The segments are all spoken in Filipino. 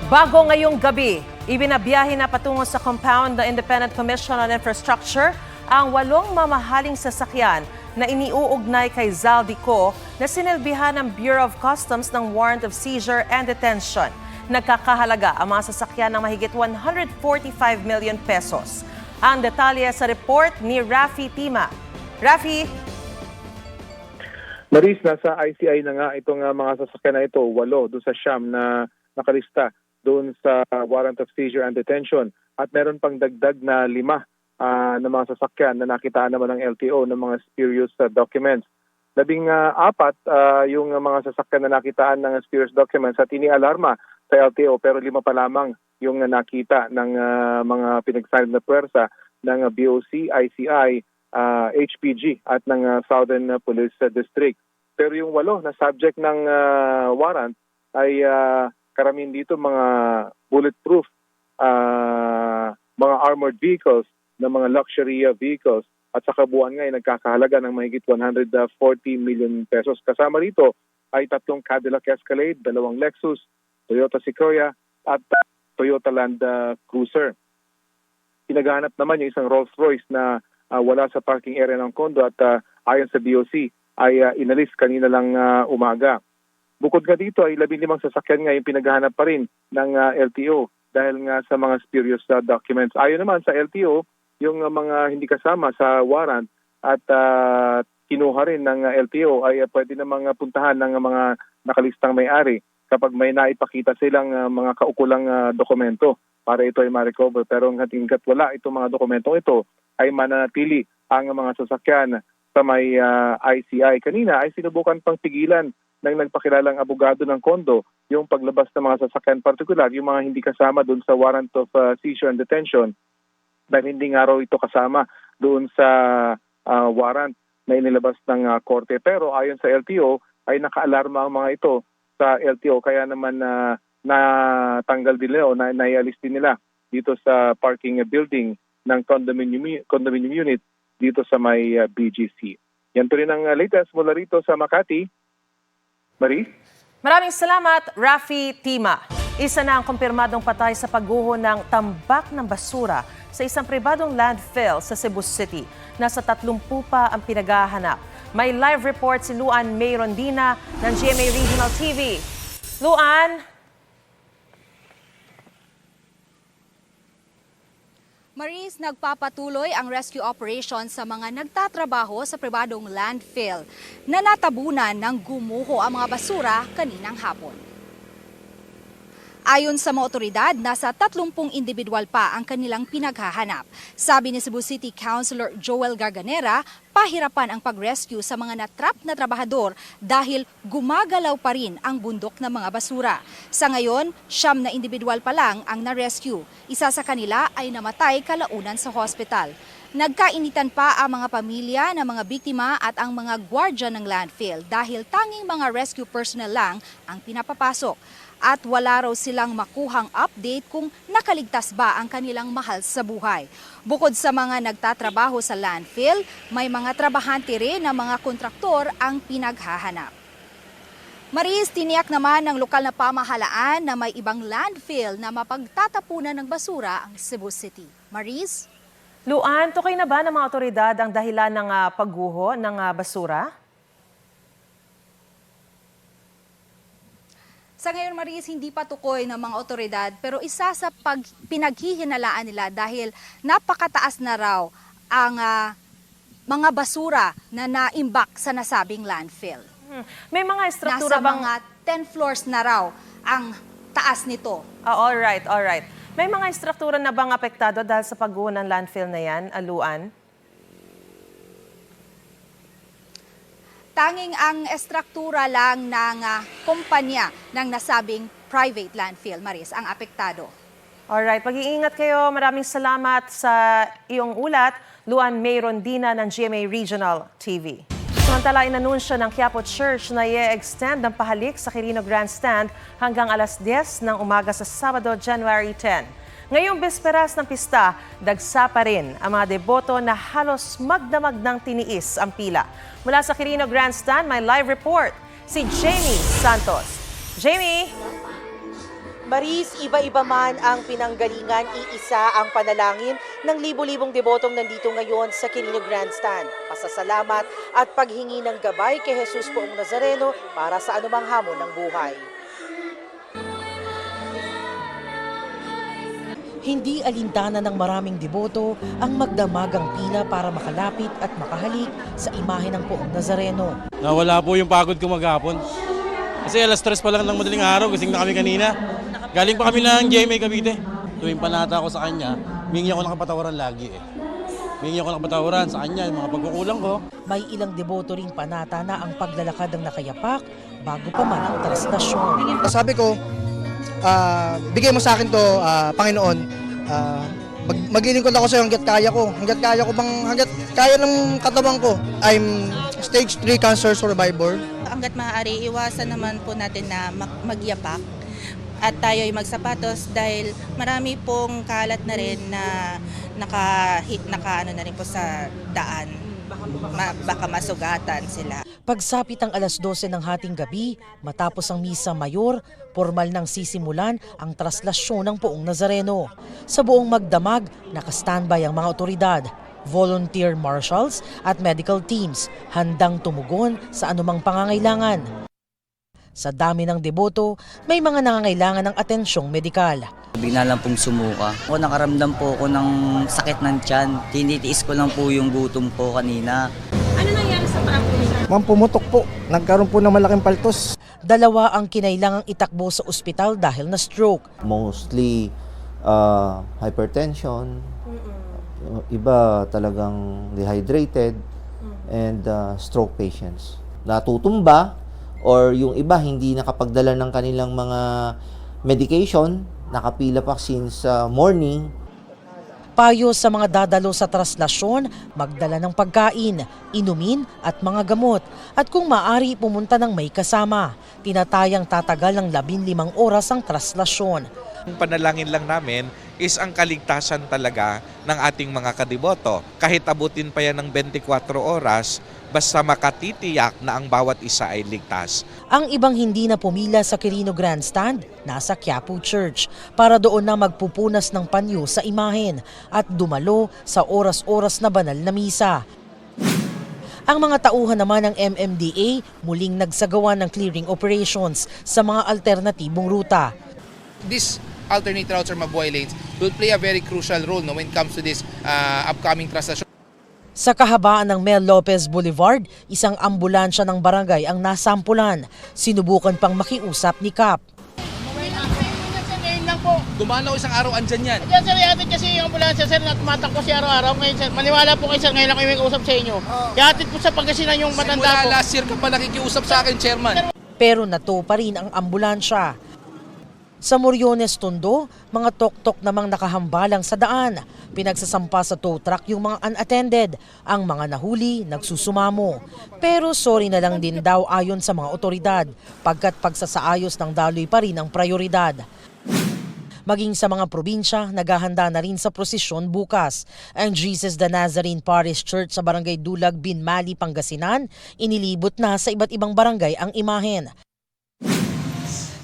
Bago ngayong gabi, ibinabiyahe na patungo sa compound ng Independent Commission on Infrastructure ang 8 mamahaling sasakyan na iniuugnay kay Zaldico na sinilbihan ng Bureau of Customs ng warrant of seizure and detention. Nagkakahalaga ang mga sasakyan ng mahigit 145 million pesos. Ang detalye sa report ni Rafi Tima. Rafi? Maris, nasa ICI na nga itong mga sasakyan na ito, 8 doon sa Siam na nakalista doon sa warrant of seizure and detention. At meron pang dagdag na 5 na mga sasakyan na nakitaan naman ng LTO ng mga spurious documents. 14 yung mga sasakyan na nakitaan ng spurious documents at inialarma sa LTO, pero 5 pa lamang yung nakita ng mga pinagsasabi na puwersa ng BOC, ICI, HPG at ng Southern Police District. Pero yung 8 na subject ng warrant ay karamihan dito mga bulletproof, mga armored vehicles, na mga luxury vehicles, at sa kabuuan nga ay nagkakahalaga ng mahigit 140 million pesos. Kasama rito ay 3 Cadillac Escalade, 2 Lexus, Toyota Sequoia at Toyota Land Cruiser. Pinaghahanap naman yung isang Rolls Royce na wala sa parking area ng kondo at ayon sa BOC ay inalis kanina lang umaga. Bukod nga dito ay 15 sasakyan nga yung pinaghahanap pa rin ng LTO dahil nga sa mga spurious documents. Ayon naman sa LTO, yung mga hindi kasama sa warrant at kinuha rin ng LTO ay pwede namang puntahan ng mga nakalistang may-ari kapag may naipakita silang mga kaukulang dokumento para ito ay ma-recover. Pero hanggat wala itong mga dokumentong ito ay mananatili ang mga sasakyan sa may ICI. Kanina ay sinubukan pang pigilan ng nagpakilalang abogado ng kondo yung paglabas ng mga sasakyan, partikular yung mga hindi kasama doon sa warrant of seizure and detention dahil hindi nga raw ito kasama doon sa warrant na inilabas ng korte. Pero ayon sa LTO ay nakaalarma ang mga ito sa LTO kaya naman natanggal din nila o naialis din nila dito sa parking building ng condominium unit dito sa may BGC. Yan po rin ang latest mula rito sa Makati. Marie? Maraming salamat, Rafi Tima. Isa na ang kumpirmadong patay sa pagguho ng tambak ng basura sa isang pribadong landfill sa Cebu City. Nasa 30 pa ang pinaghahanap. May live report si Luan May Rondina ng GMA Regional TV. Luan? Maris, nagpapatuloy ang rescue operation sa mga nagtatrabaho sa pribadong landfill na natabunan ng gumuho ang mga basura kaninang hapon. Ayon sa mga otoridad, nasa 30 individual pa ang kanilang pinaghahanap. Sabi ni Cebu City Councilor Joel Garganera, pahirapan ang pag-rescue sa mga natrap na trabahador dahil gumagalaw pa rin ang bundok ng mga basura. Sa ngayon, 9 na individual pa lang ang na-rescue. Isa sa kanila ay namatay kalaunan sa hospital. Nagkainitan pa ang mga pamilya ng mga biktima at ang mga gwardya ng landfill dahil tanging mga rescue personnel lang ang pinapapasok. At wala raw silang makuhang update kung nakaligtas ba ang kanilang mahal sa buhay. Bukod sa mga nagtatrabaho sa landfill, may mga trabahante rin na mga kontraktor ang pinaghahanap. Maris, tiniyak naman ng lokal na pamahalaan na may ibang landfill na mapagtatapunan ng basura ang Cebu City. Maris? Luan, tukay na ba ng mga otoridad ang dahilan ng pagguho ng basura? Sa ngayon, Maris, hindi pa tukoy ng mga otoridad pero isa sa pinaghihinalaan nila dahil napakataas na raw ang mga basura na naimbak sa nasabing landfill. May mga estruktura Nasa bang... mga 10 floors na raw ang taas nito. all right. May mga estruktura na bang apektado dahil sa pagguho ng landfill na yan, Luan? Tanging ang estruktura lang ng kumpanya ng nasabing private landfill, Maris, ang apektado. Alright, pag-iingat kayo. Maraming salamat sa iyong ulat. Luan May Rondina ng GMA Regional TV. Samantala, inanunsyo ng Quiapo Church na i-extend ang pahalik sa Quirino Grandstand hanggang alas 10 ng umaga sa Sabado, January 10. Ngayong bisperas ng pista, dagsa pa rin ang mga deboto na halos magdamag ng tiniis ang pila. Mula sa Quirino Grandstand, may live report si Jamie Santos. Jamie! Maris, iba-iba man ang pinanggalingan, iisa ang panalangin ng libo-libong debotong nandito ngayon sa Quirino Grandstand. Pasasalamat at paghingi ng gabay kay Jesus Poong Nazareno para sa anumang hamon ng buhay. Hindi alintana ng maraming deboto ang magdamagang pila para makalapit at makahalik sa imahe ng Poong Nazareno. Nawala po yung pagod ko maghapon. Kasi alas 3 pa lang ng madaling araw, gising na kami kanina. Galing pa kami ng GMA Cavite. Tuwing panata ko sa kanya, humingi ako ng kapatawaran lagi eh. Humingi ako ng kapatawaran sa kanya, yung mga pagkukulang ko. May ilang deboto ring panata na ang paglalakad ng nakayapak bago pa man ang traslasyon. Sabi ko, bigay mo sa akin to, Panginoon. Maglilingkod ako sa iyo hanggat kaya ko. Hanggat kaya ng katawan ko. I'm stage 3 cancer survivor. Hanggat maaari, iwasan naman po natin na magyapak at tayo ay magsapatos dahil marami pong kalat na rin na naka na rin po sa daan. Baka masugatan sila. Pagsapit ang alas 12 ng hating gabi, matapos ang misa mayor, formal nang sisimulan ang traslasyon ng Poong Nazareno. Sa buong magdamag, naka-standby ang mga otoridad, volunteer marshals at medical teams, handang tumugon sa anumang pangangailangan. Sa dami ng deboto, may mga nangangailangan ng atensyong medikal. Bigla lang pong sumuka. Ako nakaramdam po ako ng sakit ng tiyan. Tinitiis ko lang po yung gutom ko kanina. Ano nangyari sa paa po niya? Ma'am, pumutok po. Nagkaroon po ng malaking paltos. Dalawa ang kinailangang itakbo sa ospital dahil na stroke. Mostly hypertension, iba talagang dehydrated, and stroke patients. Natutumba or yung iba hindi nakapagdala ng kanilang mga medication, nakapila pa since morning. Payo sa mga dadalo sa traslasyon, magdala ng pagkain, inumin at mga gamot. At kung maaari pumunta ng may kasama, tinatayang tatagal ng 15 oras ang traslasyon. Ang panalangin lang namin is ang kaligtasan talaga ng ating mga kadiboto. Kahit abutin pa yan ng 24 oras, basta makatitiyak na ang bawat isa ay ligtas. Ang ibang hindi na pumila sa Quirino Grandstand, nasa Quiapo Church para doon na magpupunas ng panyo sa imahen at dumalo sa oras-oras na banal na misa. Ang mga tauhan naman ng MMDA muling nagsagawa ng clearing operations sa mga alternatibong ruta. These alternate routes or mabuhay lanes will play a very crucial role when it comes to this upcoming traslasyon. Sa kahabaan ng Mel Lopez Boulevard, isang ambulansya ng barangay ang nasampulan. Sinubukan pang makiusap ni Kap. Dumanaw isang araw andyan yan. Diyan sir, ihatid kasi yung ambulansya sir na tumatakbo si araw-araw. Ngayon sir, maniwala po kayo sir, ngayon ako yung may usap sa inyo. Ihatid po sa Pangasinan yung matanda Simula po. last year ka pa nakikiusap sa akin, Chairman. Pero nato pa rin ang ambulansya. Sa Moriones, Tondo, mga tok-tok namang nakahambalang sa daan. Pinagsasampa sa tow truck yung mga unattended. Ang mga nahuli, nagsusumamo. Pero sorry na lang din daw ayon sa mga otoridad, pagkat pagsasaayos ng daloy pa rin ang prioridad. Maging sa mga probinsya, naghahanda na rin sa prosesyon bukas. Ang Jesus the Nazarene Parish Church sa Barangay Dulag, Binmali, Pangasinan, inilibot na sa iba't ibang barangay ang imahen.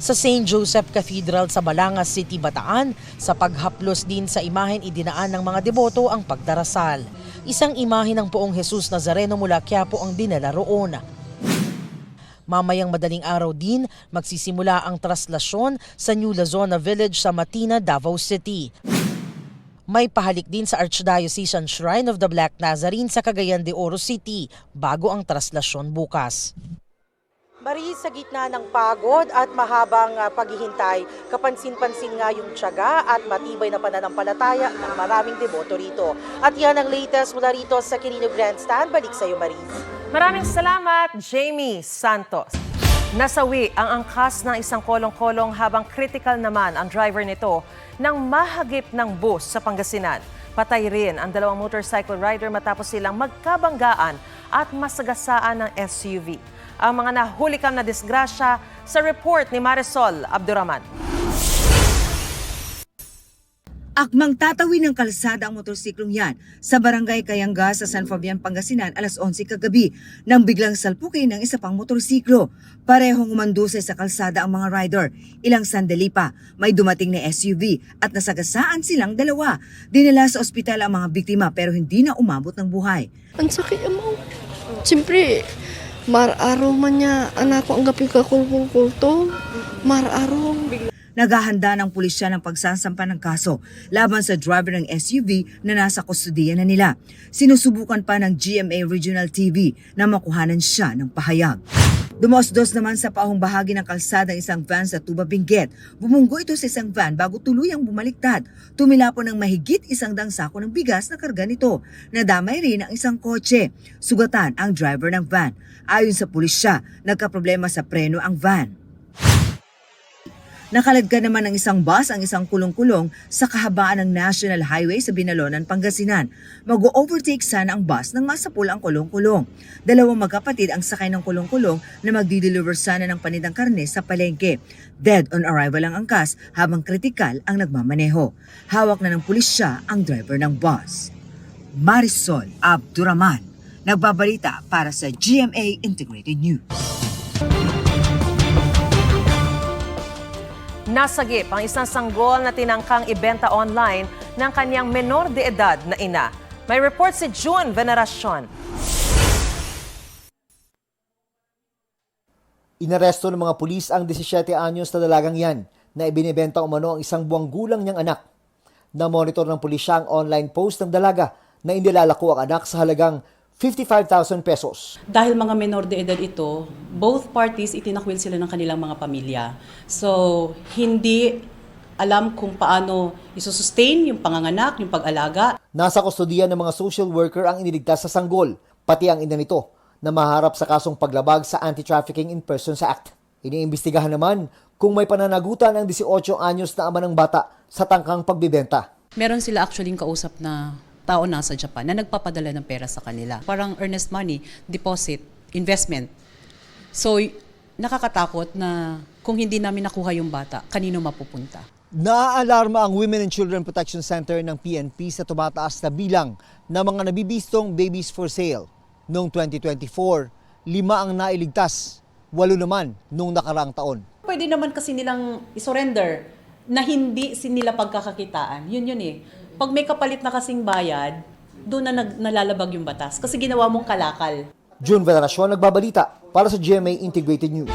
Sa St. Joseph Cathedral sa Balangas City, Bataan, sa paghaplos din sa imahen idinaan ng mga deboto ang pagdarasal. Isang imahen ng Poong Jesus Nazareno mula Quiapo ang dinala roon. Mamayang madaling araw din, magsisimula ang traslasyon sa New Lazona Village sa Matina, Davao City. May pahalik din sa Archdiocesan Shrine of the Black Nazarene sa Cagayan de Oro City bago ang traslasyon bukas. Maris, sa gitna ng pagod at mahabang paghihintay, kapansin-pansin nga yung tiyaga at matibay na pananampalataya ng maraming deboto rito. At yan ang latest mula rito sa Quirino Grandstand. Balik sa iyo, Maris. Maraming salamat, Jamie Santos. Nasawi ang angkas ng isang kolong-kolong habang critical naman ang driver nito nang mahagip ng bus sa Pangasinan. Patay rin ang dalawang motorcycle rider matapos silang magkabanggaan at masagasaan ng SUV. Ang mga nahulikam na disgrasya sa report ni Marisol Abduraman. Akmang tatawid ng kalsada ang motorsiklong yan sa barangay Kayanga sa San Fabian, Pangasinan alas 11 kagabi nang biglang salpukin ng isa pang motorsiklo. Parehong umanduse sa kalsada ang mga rider. Ilang sandali pa, may dumating na SUV at nasagasaan silang dalawa. Dinala sa ospital ang mga biktima pero hindi na umabot ng buhay. Ang sakit mo. Siyempre, mar-araw man niya, anak ko ang gaping kakulkulkul to. Mar-araw. Naghahanda ng pulisya ng pagsasampa ng kaso laban sa driver ng SUV na nasa kustudiya na nila. Sinusubukan pa ng GMA Regional TV na makuhanan siya ng pahayag. Dumaos-dos naman sa paahong bahagi ng kalsada ang isang van sa Tuba Benguet. Bumunggo ito sa isang van bago tuluyang bumaliktad. Tumilapon ng mahigit 100 sako ng bigas na karga nito. Nadamay rin ang isang kotse. Sugatan ang driver ng van. Ayon sa pulisya, nagkaproblema sa preno ang van. Nakaladkad naman ng isang bus ang isang kulong-kulong sa kahabaan ng National Highway sa Binalonan, Pangasinan. Mag-overtake sana ang bus nang masapul ang kulong-kulong. Dalawang magkapatid ang sakay ng kulong-kulong na magdi-deliver sana ng panidang karne sa palengke. Dead on arrival ang angkas habang kritikal ang nagmamaneho. Hawak na ng pulisya ang driver ng bus. Marisol Abduraman, nagbabalita para sa GMA Integrated News. Nasagip ang isang sanggol na tinangkang ibenta online ng kanyang menor de edad na ina. May report si June Veneracion. Inaresto ng mga pulis ang 17 anyos na dalagang yan na ibinibenta umano ang isang buwang gulang niyang anak. Na-monitor ng pulisya ang online post ng dalaga na inilalako ang anak sa halagang 55,000 pesos. Dahil mga menor de edad ito, both parties itinakwil sila ng kanilang mga pamilya. So, hindi alam kung paano isusustain yung panganganak, yung pag-alaga. Nasa kustodiya ng mga social worker ang iniligtas sa sanggol, pati ang ina nito, na maharap sa kasong paglabag sa Anti-Trafficking in Persons Act. Iniimbestigahan naman kung may pananagutan ang 18 anyos na ama ng bata sa tangkang pagbibenta. Meron sila actually kausap na tao nasa Japan na nagpapadala ng pera sa kanila. Parang earnest money, deposit, investment. So, nakakatakot na kung hindi namin nakuha yung bata, kanino mapupunta. Naaalarma ang Women and Children Protection Center ng PNP sa tumataas na bilang ng mga nabibistong babies for sale. Noong 2024, 5 ang nailigtas, 8 naman noong nakaraang taon. Pwede naman kasi nilang isurrender na hindi nila pagkakakitaan. Yun eh. Pag may kapalit na kasing bayad, doon na nalalabag yung batas kasi ginawa mong kalakal. June Veneracion, nagbabalita para sa GMA Integrated News.